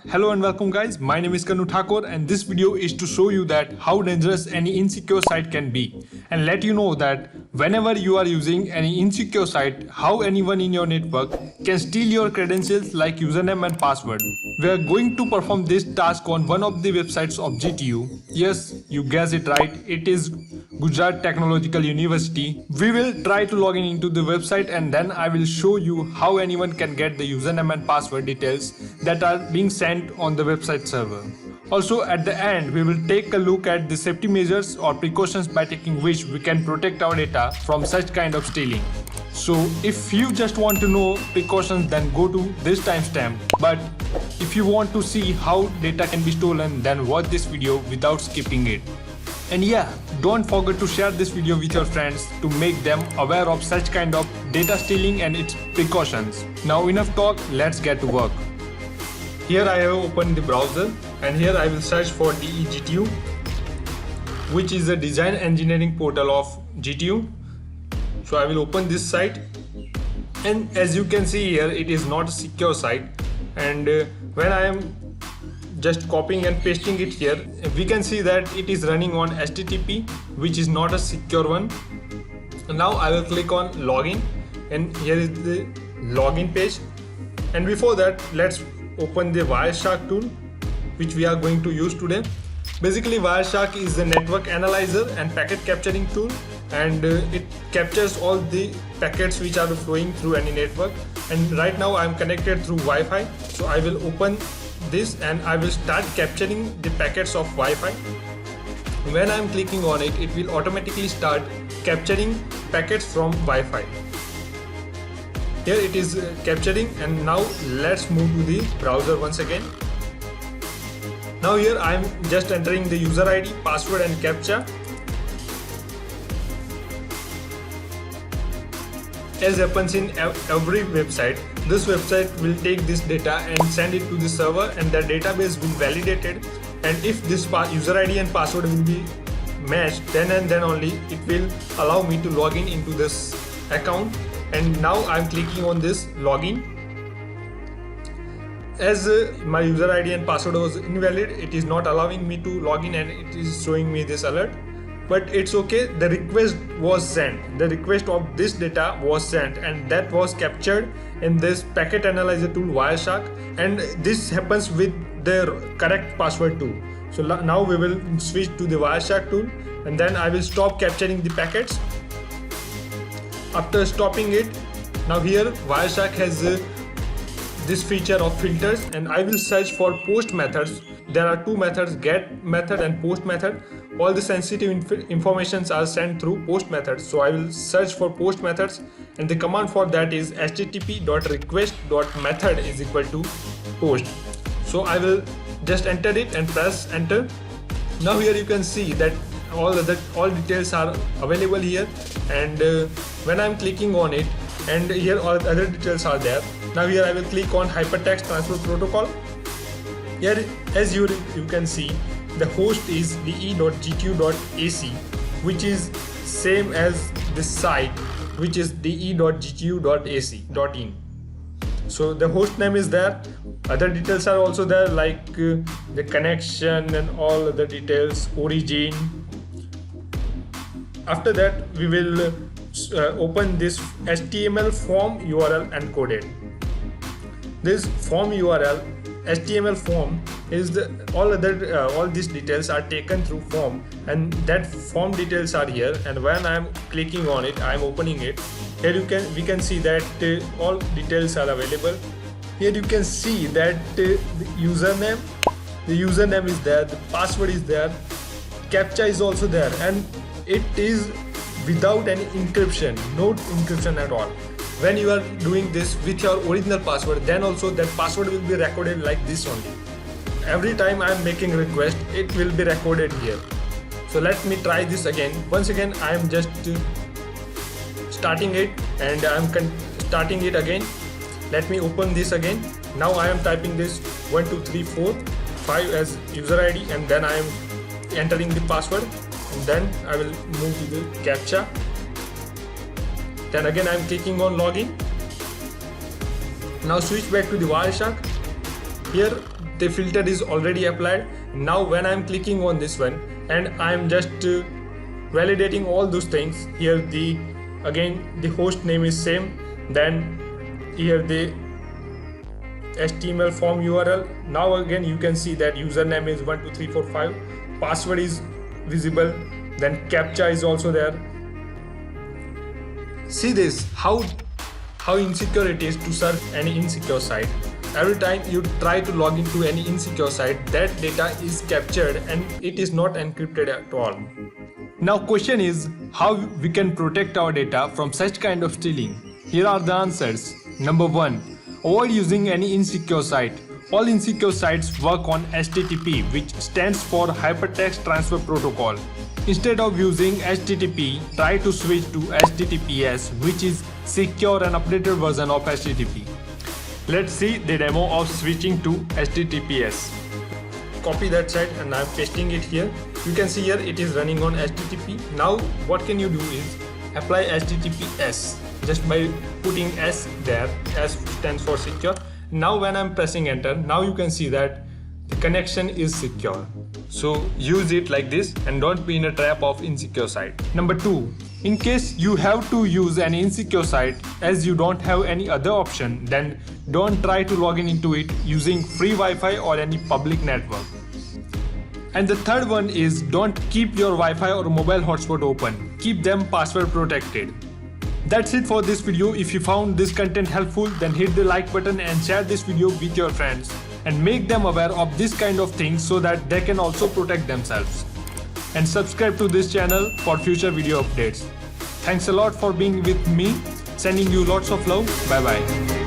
Hello and welcome guys, my name is Kanu Thakor and this video is to show you that how dangerous any insecure site can be and let you know that whenever you are using any insecure site, how anyone in your network can steal your credentials like username and password. We are going to perform this task on one of the websites of GTU. Yes, you guessed it right, it is Gujarat Technological University. We will try to log in into the website and then I will show you how anyone can get the username and password details that are being sent on the website server. Also at the end we will take a look at the safety measures or precautions by taking which we can protect our data from such kind of stealing. So if you just want to know precautions, then go to this timestamp, but if you want to see how data can be stolen, then watch this video without skipping it. And yeah, don't forget to share this video with your friends to make them aware of such kind of data stealing and its precautions. Now enough talk, let's get to work. Here I have opened the browser and here I will search for DEGTU, which is the design engineering portal of GTU. So I will open this site and as you can see here, it is not a secure site, and when I am just copying and pasting it here, we can see that it is running on HTTP, which is not a secure one. Now I will click on login and here is the login page, and before that let's open the Wireshark tool which we are going to use today. Basically Wireshark is the network analyzer and packet capturing tool, and it captures all the packets which are flowing through any network, and right now I am connected through Wi-Fi, so I will open this and I will start capturing the packets of Wi-Fi. When I am clicking on it, it will automatically start capturing packets from Wi-Fi. Here it is capturing, and now let's move to the browser once again. Now here I am just entering the user ID, password and CAPTCHA. As happens in every website, this website will take this data and send it to the server, and the database will validate it, and if this user ID and password will be matched, then and then only it will allow me to log in into this account. And now I am clicking on this login. As my user ID and password was invalid, it is not allowing me to log in and it is showing me this alert. But it's okay, the request was sent. The request of this data was sent and that was captured in this packet analyzer tool Wireshark, and this happens with the correct password too. So now we will switch to the Wireshark tool and then I will stop capturing the packets. After stopping it, now here Wireshark has this feature of filters, and I will search for post methods. There are two methods, get method and post method. All the sensitive informations are sent through post methods, so I will search for post methods, and the command for that is http://request.method is equal to post. So I will just enter it and press enter. Now here you can see that all details are available here, and when I am clicking on it, and here all other details are there. Now here I will click on hypertext transfer protocol. Here as you can see, the host is de.gtu.ac, which is same as the site, which is de.gtu.ac.in. So the host name is there. Other details are also there, like the connection and all other details, origin. After that we will open this HTML form URL encoded. This form URL HTML form is all these details are taken through form, and that form details are here, and when I am clicking on it, I am opening it. Here we can see that all details are available. Here you can see that the username is there, the password is there, CAPTCHA is also there, and it is without any encryption, no encryption at all. When you are doing this with your original password, then also that password will be recorded like this only. Every time I am making a request, it will be recorded here. So let me try this again. Once again I am just starting it and I am starting it again. Let me open this again. Now I am typing this 12345 as user ID, and then I am entering the password, and then I will move to the CAPTCHA. Then again I am clicking on login. Now switch back to the Wireshark. Here the filter is already applied. Now when I'm clicking on this one and I'm just validating all those things, here again the host name is same, then here the HTML form URL. Now again you can see that username is 12345, password is visible, then captcha is also there. See this, how insecure it is to surf any insecure site. Every time you try to log into any insecure site, that data is captured and it is not encrypted at all. Now question is how we can protect our data from such kind of stealing. Here are the answers. Number 1. Avoid using any insecure site. All insecure sites work on HTTP, which stands for Hypertext Transfer Protocol. Instead of using HTTP, try to switch to HTTPS, which is secure and updated version of HTTP. Let's see the demo of switching to HTTPS. Copy that site and I'm pasting it here. You can see here it is running on HTTP. Now what can you do is apply HTTPS just by putting S there. S stands for secure. Now when I'm pressing enter, now you can see that the connection is secure. So use it like this and don't be in a trap of insecure site. Number 2. In case you have to use an insecure site as you don't have any other option, then don't try to log into it using free Wi-Fi or any public network. And the third one is don't keep your Wi-Fi or mobile hotspot open. Keep them password protected. That's it for this video. If you found this content helpful, then hit the like button and share this video with your friends and make them aware of this kind of things so that they can also protect themselves. And subscribe to this channel for future video updates. Thanks a lot for being with me. Sending you lots of love. Bye bye.